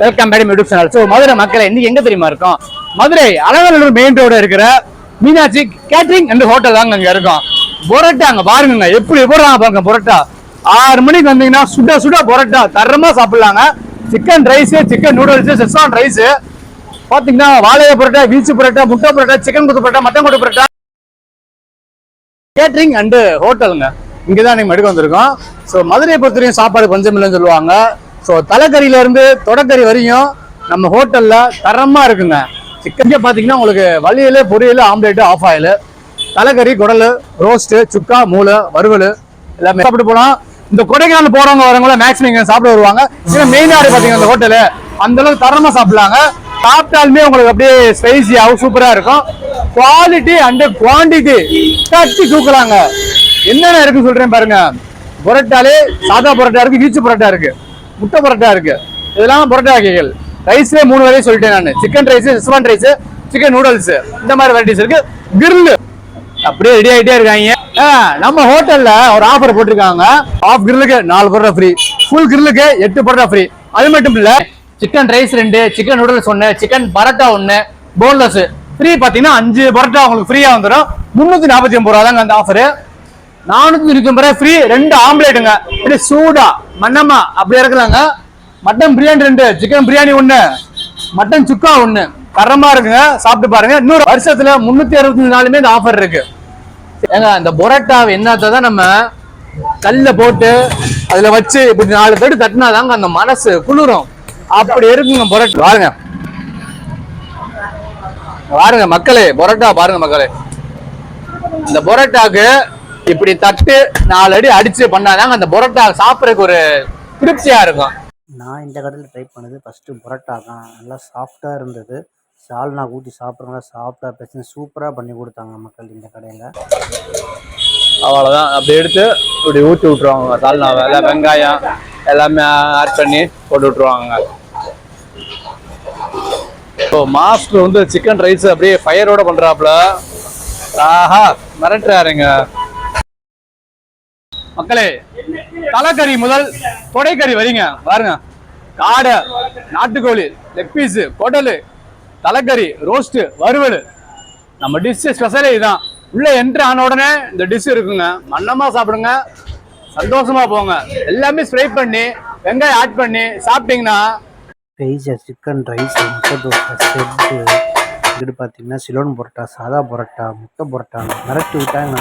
Welcome back YouTube channel. So Madurai மக்களை இன்னைக்கு எங்க தெரியுமா இருக்கும்? மதுரை அலங்காநல்லூர் மெயின் ரோடு இருக்கிற மீனாட்சி கேட்டரிங் அண்ட் ஹோட்டல் தாங்க அங்க இருக்கும். பொரோட்டா அங்க பாருங்க எப்படி போடுறாங்க பாருங்க. பொரோட்டா 6 மணிக்கு வந்தீங்கன்னா சுட சுட பொரோட்டா தரமா சாப்பிடலாங்க. Chicken rice, chicken noodles, schezwan rice பாத்தீங்கன்னா, வாழைய பரோட்டா, வீச்சு பரோட்டா, முட்டை பரோட்டா, சிக்கன் குத்து பரோட்டா, மட்டன் குத்து பரோட்டா. கேட்டரிங் அண்ட் ஹோட்டலுங்க இங்கதான் நீங்க எடுக்க வந்திருக்கோம். ஸோ மதுரையை பொறுத்தவரையும் சாப்பாடு பஞ்சம் இல்லைன்னு சொல்லுவாங்க. ஸோ தலைக்கறியில இருந்து தொடக்கறி வரையும் நம்ம ஹோட்டல்ல தரமா இருக்குங்க. சிக்கன் பாத்தீங்கன்னா உங்களுக்கு வழியில பொரியல், ஆம்லேட், ஆஃப் ஆயில், தலைக்கறி, குடல், ரோஸ்ட், சுக்கா, மூளை, வறுவல் எல்லாமே சாப்பிட்டு போலாம். இந்த கொடைக்கானல் போறவங்க வரவங்கள மேக்ஸிமம் இங்க சாப்பிட வருவாங்க. மெயினாக பாத்தீங்கன்னா இந்த ஹோட்டலு அந்த அளவுக்கு தரமா சாப்பிடலாங்க. சாப்பிட்டாலுமே உங்களுக்கு அப்படியே ஸ்பைசியாகவும் சூப்பரா இருக்கும். குவாலிட்டி அண்ட் குவான்டிட்டி தட்டி தூக்கலாங்க. என்னென்ன இருக்குன்னு சொல்றேன் பாருங்க. பரோட்டாலே சாதா பரோட்டா இருக்கு, வீச்சு பரோட்டா இருக்கு, முட்டை பரோட்டா இருக்கு. இதெல்லாம் பரோட்டா வகைகள். ரைஸ்ல 3 வரையும் சொல்லிட்டேன் நான். Chicken rice, schezwan rice, chicken noodles, இந்த மாதிரி வெரைட்டிஸ் இருக்கு. கிரில் அப்படியே ரெடி ஆகிட்டே இருக்காங்க. நம்ம ஹோட்டல்ல ஒரு ஆஃபர் போட்டிருக்காங்க. ஆஃப் கிரில்லுக்கு 4 பரோட்டா ஃப்ரீ, ஃபுல் கிரில்லுக்கு 8 பரோட்டா ஃப்ரீ. அது மட்டும் இல்ல, chicken rice 2, chicken noodles 1, chicken parotta 1, boneless free. பாத்தீங்கன்னா 5 பரோட்டா உங்களுக்கு ஃப்ரீயா வந்துடும். 349 ரூபா தாங்க அந்த ஆஃபர். 499 ரூபாய் ஃப்ரீ. 2 ஆம்லேட்டுங்க, இப்படி சூடா மன்னமா அப்படி இருக்கலாங்க. Mutton biryani 2, chicken biryani 1, mutton chukka 1 தரமா இருக்குங்க. சாப்பிட்டு பாருங்க. இன்னொரு வருஷத்துல 365 நாளுமே இந்த ஆஃபர் இருக்கு. ஏங்க இந்த பொரோட்டா என்னத்தான் நம்ம கல்ல போட்டு அதுல வச்சு இப்படி 4 தட்டு தட்டினாதாங்க அந்த மனசு குளிரும். அப்படி இருக்குங்க பொரோட்டா. பாருங்க பாருங்க மக்களே, பொரோட்டா பாருங்க மக்களே. இந்த பொரோட்டாக்கு இப்படி தட்டு 4 அடி அடிச்சு பண்ணாதாங்க அந்த பொரோட்டா சாப்பிட்றதுக்கு ஒரு திருப்தியா இருக்கும். நான் இந்த கடையில் ட்ரை பண்ணது ஃபஸ்ட்டு பரோட்டா தான். நல்லா சாஃப்டாக இருந்தது. சால்னா ஊற்றி சாப்பிட்றவங்க சாஃப்டாக பேசி சூப்பராக பண்ணி கொடுத்தாங்க மக்கள் இந்த கடையில். அவ்வளோதான், அப்படி எடுத்து இப்படி ஊற்றி விட்ருவாங்க. சால்னாவை எல்லாம் வெங்காயம் எல்லாமே ஆட் பண்ணி போட்டு விட்ருவாங்க. ஸோ மாஸ்டர் வந்து சிக்கன் ரைஸ் அப்படியே ஃபயரோட பண்ணுறாப்புல. ஆஹா மிரட்டுறாருங்க மக்களே. தலைக்கறி முதல் கொடைக்கறி வரீங்க பாருங்க. காடை, நாட்டுக்கோழி, லெக் பீஸ், குடல், தலைக்கறி, ரோஸ்ட், வறுவல். நம்ம டிஷ் ஸ்பெஷலே இதுதான். உள்ள என்ட்ரி ஆன உடனே இந்த டிஷ் இருக்குங்க. மன்னமா சாப்பிடுங்க, சந்தோஷமா போங்க. எல்லாமே ஸ்ப்ரை பண்ணி வெங்காயம் ஆட் பண்ணி சாப்பிட்டீங்கன்னா சிக்கன் ரைஸ், முட்டை தோசை செட்டு. இங்கிட்டு பார்த்தீங்கன்னா சிலோன் பரோட்டா, சாதா பரோட்டா, முட்டை பரோட்டா மிரட்டி விட்டாங்க.